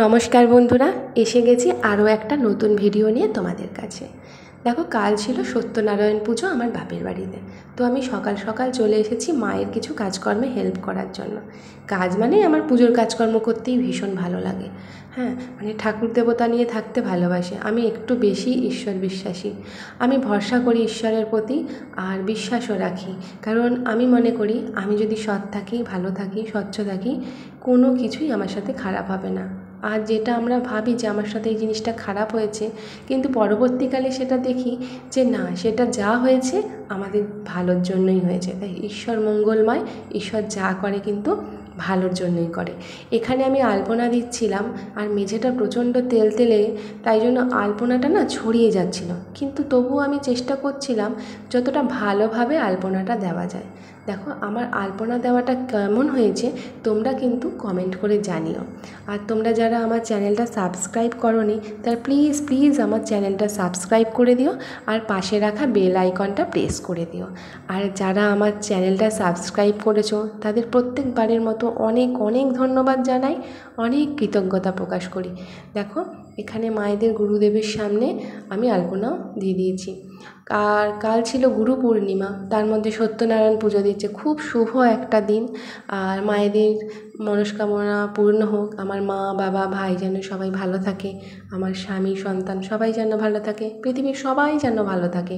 নমস্কার বন্ধুরা, এসে গেছি আরও একটা নতুন ভিডিও নিয়ে তোমাদের কাছে। দেখো, কাল ছিল সত্যনারায়ণ পুজো আমার বাপের বাড়িতে। তো আমি সকাল সকাল চলে এসেছি মায়ের কিছু কাজকর্মে হেল্প করার জন্য। কাজ মানে আমার পুজোর কাজকর্ম করতেই ভীষণ ভালো লাগে। হ্যাঁ, মানে ঠাকুর দেবতা নিয়ে থাকতে ভালোবাসি। আমি একটু বেশি ঈশ্বর বিশ্বাসী। আমি ভরসা করি ঈশ্বরের প্রতি, আর বিশ্বাসও রাখি। কারণ আমি মনে করি আমি যদি সৎ থাকি, ভালো থাকি, স্বচ্ছ থাকি, কোনো কিছুই আমার সাথে খারাপ হবে না। আর যেটা আমরা ভাবি যে আমার সাথে এই জিনিসটা খারাপ হয়েছে, কিন্তু পরবর্তীকালে সেটা দেখি যে না, সেটা যা হয়েছে আমাদের ভালোর জন্যই হয়েছে। তাই ঈশ্বর মঙ্গলময়, ঈশ্বর যা করে কিন্তু ভালোর জন্যই করে। এখানে আমি আলপনা দিচ্ছিলাম, আর মেঝেটা প্রচণ্ড তেলতেলে, তাই জন্য আলপনাটা না ছড়িয়ে যাচ্ছিল। কিন্তু তবুও আমি চেষ্টা করছিলাম যতটা ভালোভাবে আলপনাটা দেওয়া যায়। দেখো, আমার আলপনা দেওয়াটা কেমন হয়েছে তোমরা কিন্তু কমেন্ট করে জানিও। আর তোমরা যারা আমার চ্যানেলটা সাবস্ক্রাইব করোনি, তারা প্লিজ প্লিজ আমার চ্যানেলটা সাবস্ক্রাইব করে দিও, আর পাশে রাখা বেল আইকনটা প্রেস করে দিও। আর যারা আমার চ্যানেলটা সাবস্ক্রাইব করেছো তাদের প্রত্যেকবারের মতো অনেক অনেক ধন্যবাদ জানাই, অনেক কৃতজ্ঞতা প্রকাশ করি। দেখো, এখানে মায়েদের গুরুদেবের সামনে আমি আলপনাও দিয়ে দিয়েছি। আর কাল ছিল গুরু পূর্ণিমা, তার মধ্যে সত্যনারায়ণ পুজো দিচ্ছে, খুব শুভ একটা দিন। আর মায়েদের মনস্কামনা পূর্ণ হোক, আমার মা, বাবা, ভাই যেন সবাই ভালো থাকে, আমার স্বামী, সন্তান সবাই যেন ভালো থাকে, পৃথিবীর সবাই যেন ভালো থাকে।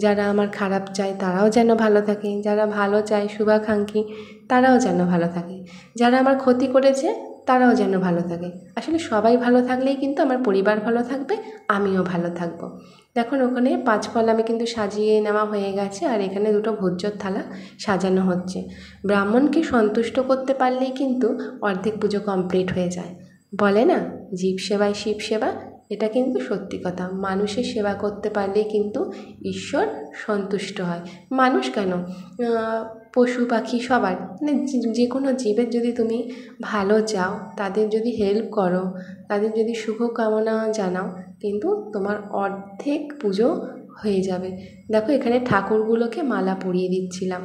যারা আমার খারাপ চায় তারাও যেন ভালো থাকে, যারা ভালো চায়, শুভাকাঙ্ক্ষী, তারাও যেন ভালো থাকে, যারা আমার ক্ষতি করেছে তারাও যেন ভালো থাকে। আসলে সবাই ভালো থাকলেই কিন্তু আমার পরিবার ভালো থাকবে, আমিও ভালো থাকবো। দেখুন, ওখানে 5 ফল আমি কিন্তু সাজিয়ে নেওয়া হয়ে গেছে, আর এখানে 2টো ভোজ্যর থালা সাজানো হচ্ছে। ব্রাহ্মণকে সন্তুষ্ট করতে পারলেই কিন্তু অর্ধেক পুজো কমপ্লিট হয়ে যায়। বলে না, জীব সেবায় শিব সেবা, এটা কিন্তু সত্যি কথা। মানুষের সেবা করতে পারলেই কিন্তু ঈশ্বর সন্তুষ্ট হয়। মানুষ কেন, পশু পাখি সবার, মানে যে কোনো জীবের যদি তুমি ভালো চাও, তাদের যদি হেল্প করো, তাদের যদি শুভকামনা জানাও, কিন্তু তোমার অর্ধেক পুজো হয়ে যাবে। দেখো, এখানে ঠাকুরগুলোকে মালা পরিয়ে দিচ্ছিলাম।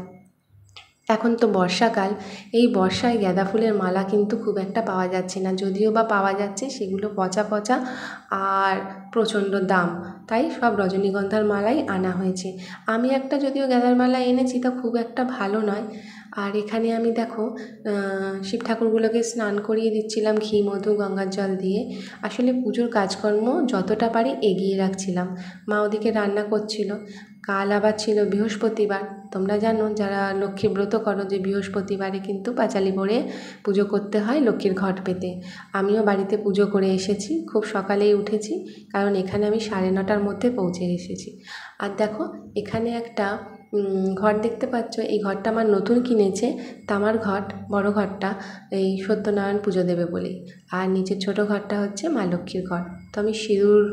এখন তো বর্ষাকাল, এই বর্ষায় গাঁদা ফুলের মালা কিন্তু খুব একটা পাওয়া যাচ্ছে না, যদিও বা পাওয়া যাচ্ছে সেগুলো পচা পচা আর প্রচণ্ড দাম। তাই সব রজনীগন্ধার মালাই আনা হয়েছে। আমি একটা যদিও গাঁদার মালা এনেছি, তা খুব একটা ভালো নয়। আর এখানে আমি দেখো শিব ঠাকুরগুলোকে স্নান করিয়ে দিচ্ছিলাম ঘি, মধু, গঙ্গার জল দিয়ে। আসলে পুজোর কাজকর্ম যতটা পারি এগিয়ে রাখছিলাম। মা ওদিকে রান্না করছিল। কাল আবার ছিল বৃহস্পতিবার। তোমরা জানো যারা লক্ষ্মী ব্রত করো যে বৃহস্পতিবারে কিন্তু পাঁচালি পরে পুজো করতে হয় লক্ষ্মীর ঘট পেতে। আমিও বাড়িতে পুজো করে এসেছি, খুব সকালেই উঠেছি, কারণ এখানে আমি 9:30টার মধ্যে পৌঁছে এসেছি। আর দেখো, এখানে একটা ঘট দেখতে পাচ্ছ, এই ঘরটা আমার নতুন কিনেছে, তামার ঘট, বড় ঘরটা এই সত্যনারায়ণ পুজো দেবে বলেই। আর নিচের ছোট ঘরটা হচ্ছে মা লক্ষ্মীর ঘর। তো আমি সিঁদুর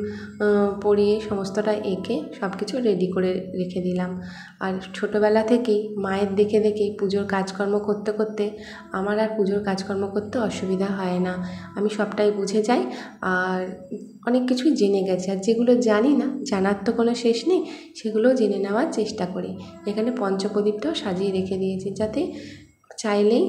পরিয়ে সমস্তটা এঁকে সব কিছু রেডি করে রেখে দিলাম। আর ছোটোবেলা থেকেই মায়ের দেখে দেখেই পুজোর কাজকর্ম করতে করতে আমার আর পুজোর কাজকর্ম করতে অসুবিধা হয় না। আমি সবটাই বুঝে যাই, আর অনেক কিছুই জেনে গেছি। আর যেগুলো জানি না, জানার তো কোনো শেষ নেই, সেগুলোও জেনে নেওয়ার চেষ্টা করি। এখানে পঞ্চপ্রদীপটাও সাজিয়ে রেখে দিয়েছি, যাতে চাইলেই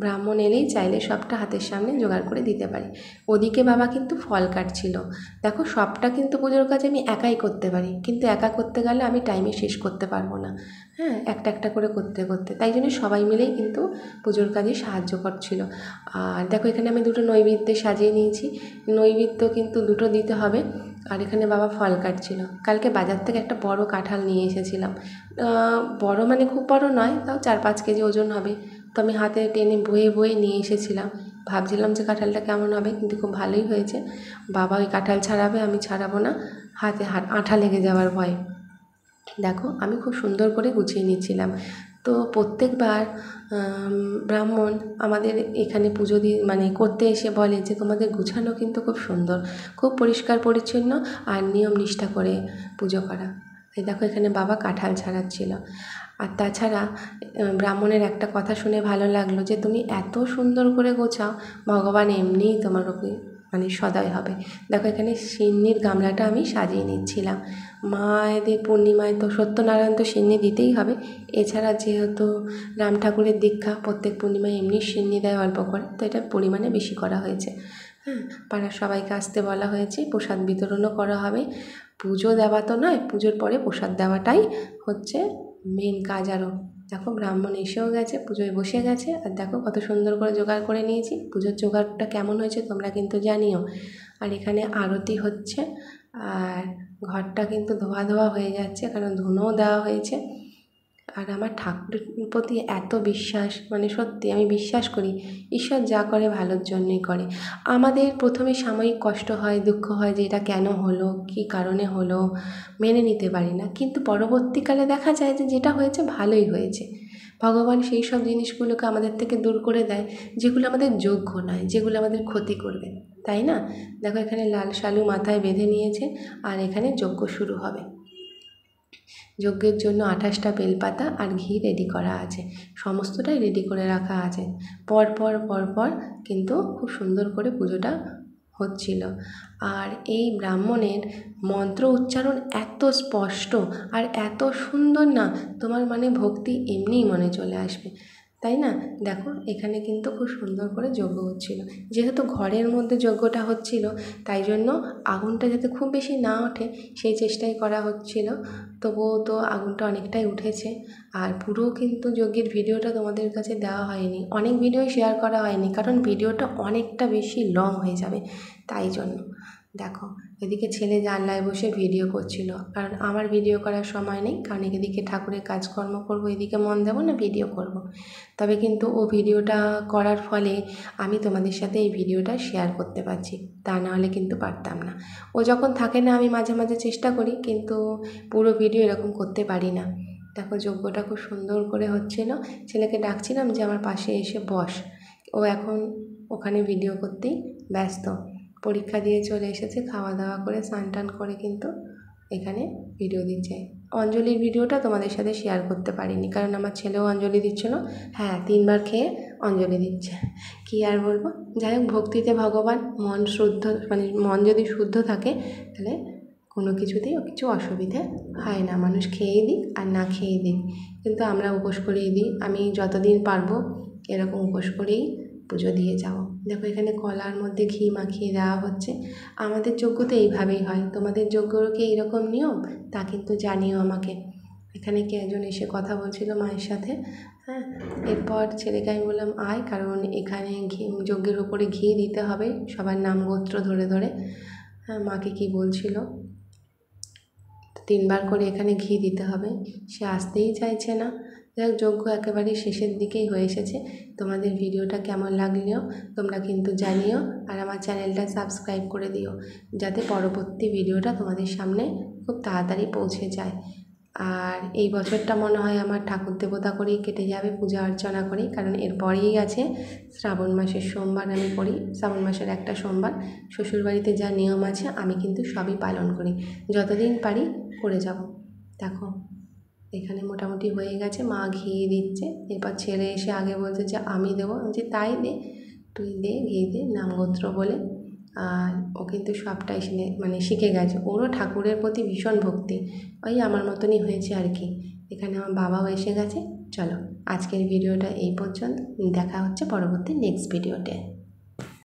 ব্রাহ্মণ এলেই চাইলে সবটা হাতের সামনে জোগাড় করে দিতে পারি। ওদিকে বাবা কিন্তু ফল কাটছিল। দেখো, সবটা কিন্তু পুজোর কাজ আমি একাই করতে পারি, কিন্তু একা করতে গেলে আমি টাইমে শেষ করতে পারবো না। হ্যাঁ, একটা একটা করে করতে করতে, তাই জন্য সবাই মিলেই কিন্তু পুজোর কাজে সাহায্য করছিল। আর দেখো, এখানে আমি 2টো নৈবেদ্য সাজিয়ে নিয়েছি। নৈবেদ্য কিন্তু 2টো দিতে হবে। আর এখানে বাবা ফল কাটছিল। কালকে বাজার থেকে একটা বড় কাঁঠাল নিয়ে এসেছিলাম। বড় মানে খুব বড় নয়, তাও 4-5 কেজি ওজন হবে। তো আমি হাতে টেনে বয়ে বয়ে নিয়ে এসেছিলাম। ভাবছিলাম যে কাঁঠালটা কেমন হবে, কিন্তু খুব ভালোই হয়েছে। বাবা ওই কাঁঠাল ছাড়াবে, আমি ছাড়াবো না, হাতে আঠা লেগে যাওয়ার ভয়। দেখো, আমি খুব সুন্দর করে গুছিয়ে নিচ্ছিলাম। তো প্রত্যেকবার ব্রাহ্মণ আমাদের এখানে পুজো দিয়ে মানে করতে এসে বলে যে তোমাদের গুছানো কিন্তু খুব সুন্দর, খুব পরিষ্কার পরিচ্ছন্ন আর নিয়ম নিষ্ঠা করে পুজো করা। এই দেখো, এখানে বাবা কাঁঠাল ছাড়াচ্ছিল। আর তাছাড়া ব্রাহ্মণের একটা কথা শুনে ভালো লাগলো যে তুমি এত সুন্দর করে গোছাও, ভগবান এমনিই তোমার ওপরে মানে সদয় হবে। দেখো, এখানে সিন্নির গামলাটা আমি সাজিয়ে নিচ্ছিলাম। মায়েদের পূর্ণিমায় তো সত্যনারায়ণ তো সিন্নি দিতেই হবে। এছাড়া যেহেতু রাম ঠাকুরের দীক্ষা, প্রত্যেক পূর্ণিমায় এমনি সিন্নি দেয় অল্প করে, তো এটা পরিমাণে বেশি করা হয়েছে। হ্যাঁ, পাড়ার সবাইকে আসতে বলা হয়েছে, প্রসাদ বিতরণও করা হবে। পুজো দেওয়া তো নয়, পুজোর পরে প্রসাদ দেওয়াটাই হচ্ছে মেন কাজ। আরও দেখো ব্রাহ্মণ এসেও গেছে, পুজোয় বসে গেছে। আর দেখো কত সুন্দর করে জোগাড় করে নিয়েছি। পুজোর জোগাড়টা কেমন হয়েছে তোমরা কিন্তু জানিও। আর এখানে আরতি হচ্ছে, আর ঘরটা কিন্তু ধোয়া ধোয়া হয়ে যাচ্ছে, কারণ ধুনোও দেওয়া হয়েছে। আর আমার ঠাকুরের প্রতি এত বিশ্বাস, মানে সত্যি আমি বিশ্বাস করি ঈশ্বর যা করে ভালোর জন্যই করে। আমাদের প্রথমে সাময়িক কষ্ট হয়, দুঃখ হয় যে এটা কেন হলো, কী কারণে হলো, মেনে নিতে পারি না। কিন্তু পরবর্তীকালে দেখা যায় যে যেটা হয়েছে ভালোই হয়েছে। ভগবান সেই সব জিনিসগুলোকে আমাদের থেকে দূর করে দেয় যেগুলো আমাদের যোগ্য নয়, যেগুলো আমাদের ক্ষতি করবে, তাই না? দেখো এখানে লাল শালু মাথায় বেঁধে নিয়েছে, আর এখানে যজ্ঞ শুরু হবে। যজ্ঞের জন্য 28টা বেলপাতা আর ঘি রেডি করা আছে, সমস্তটাই রেডি করে রাখা আছে। পর কিন্তু খুব সুন্দর করে পুজোটা হচ্ছিল। আর এই ব্রাহ্মণের মন্ত্র উচ্চারণ এত স্পষ্ট আর এত সুন্দর না, তোমার মানে ভক্তি এমনিই মনে চলে আসবে, তাই না? দেখো এখানে কিন্তু খুব সুন্দর করে যজ্ঞ হচ্ছিল। যেহেতু ঘরের মধ্যে যজ্ঞটা হচ্ছিল, তাই জন্য আগুনটা যাতে খুব বেশি না ওঠে সেই চেষ্টাই করা হচ্ছিল। তবুও তো আগুনটা অনেকটাই উঠেছে। আর পুরো কিন্তু যজ্ঞের ভিডিওটা তোমাদের কাছে দেওয়া হয়নি, অনেক ভিডিওই শেয়ার করা হয়নি, কারণ ভিডিওটা অনেকটা বেশি লং হয়ে যাবে, তাই জন্য। দেখো এদিকে ছেলে জানলায় বসে ভিডিও করছিল, কারণ আমার ভিডিও করার সময় নেই, কারণ এদিকে ঠাকুরের কাজকর্ম করব, এদিকে মন দেবো না ভিডিও করব। তবে কিন্তু ও ভিডিওটা করার ফলে আমি তোমাদের সাথে এই ভিডিওটা শেয়ার করতে পারছি, তা নাহলে কিন্তু পারতাম না। ও যখন থাকে না আমি মাঝে মাঝে চেষ্টা করি, কিন্তু পুরো ভিডিও এরকম করতে পারি না। দেখো যজ্ঞটা খুব সুন্দর করে হচ্ছিল, ছেলেকে ডাকছিলাম যে আমার পাশে এসে বস, ও এখন ওখানে ভিডিও করতেই ব্যস্ত। পরীক্ষা দিয়ে চলে এসেছে, খাওয়া দাওয়া করে স্নান টান করে কিন্তু এখানে ভিডিও দিচ্ছে। অঞ্জলির ভিডিওটা তোমাদের সাথে শেয়ার করতে পারিনি, কারণ আমার ছেলেও অঞ্জলি দিচ্ছিল। হ্যাঁ, 3বার খেয়ে অঞ্জলি দিচ্ছে, কী আর বলবো। যাই হোক, ভক্তিতে ভগবান, মন শুদ্ধ, মানে মন যদি শুদ্ধ থাকে তাহলে কোনো কিছুতেই কিছু অসুবিধে হয় না। মানুষ খেয়েই দিক আর না খেয়েই দিক, কিন্তু আমরা উপোস করেই দিই। আমি যতদিন পারবো এরকম উপোস করেই পুজো দিয়ে যাব। দেখো এখানে কলার মধ্যে ঘি মাখিয়ে দেওয়া হচ্ছে। আমাদের যজ্ঞতে এইভাবেই হয়, তোমাদের যজ্ঞরও কি এইরকম নিয়ম? তা কিন্তু জানিও আমাকে। এখানে কে একজন এসে কথা বলছিল মায়ের সাথে। হ্যাঁ, এরপর ছেলেকে আমি বললাম আয়, কারণ এখানে যজ্ঞের ওপরে ঘি দিতে হবে সবার নাম গোত্র ধরে ধরে। হ্যাঁ, মাকে কি বলছিল, 3বার করে এখানে ঘি দিতে হবে। সে আসতেই চাইছে না। যাই হোক, যজ্ঞ একেবারে শেষের দিকেই হয়ে এসেছে। তোমাদের ভিডিওটা কেমন লাগলেও তোমরা কিন্তু জানিও, আর আমার চ্যানেলটা সাবস্ক্রাইব করে দিও, যাতে পরবর্তী ভিডিওটা তোমাদের সামনে খুব তাড়াতাড়ি পৌঁছে যায়। আর এই বছরটা মনে হয় আমার ঠাকুর দেবতা করেই কেটে যাবে, পূজা অর্চনা করেই, কারণ এরপরেই আছে শ্রাবণ মাসের সোমবার আমি করি। শ্রাবণ মাসের একটা সোমবার শ্বশুরবাড়িতে যা নিয়ম আছে আমি কিন্তু সবই পালন করি, যতদিন পারি করে যাব। দেখো এখানে মোটামুটি হয়ে গেছে, মা ঘি দিচ্ছে। এরপর ছেলে এসে আগে বলছে যে আমি দেবো, যে তাই দে, তুই দে, ঘি দে, নামগোত্র বলে। আর ও কিন্তু সবটাই শিখে গেছে, ওরও ঠাকুরের প্রতি ভীষণ ভক্তি, ওই আমার মতনই হয়েছে আর কি। এখানে আমার বাবাও এসে গেছে। চলো আজকের ভিডিওটা এই পর্যন্ত, দেখা হচ্ছে পরবর্তী নেক্সট ভিডিওতে।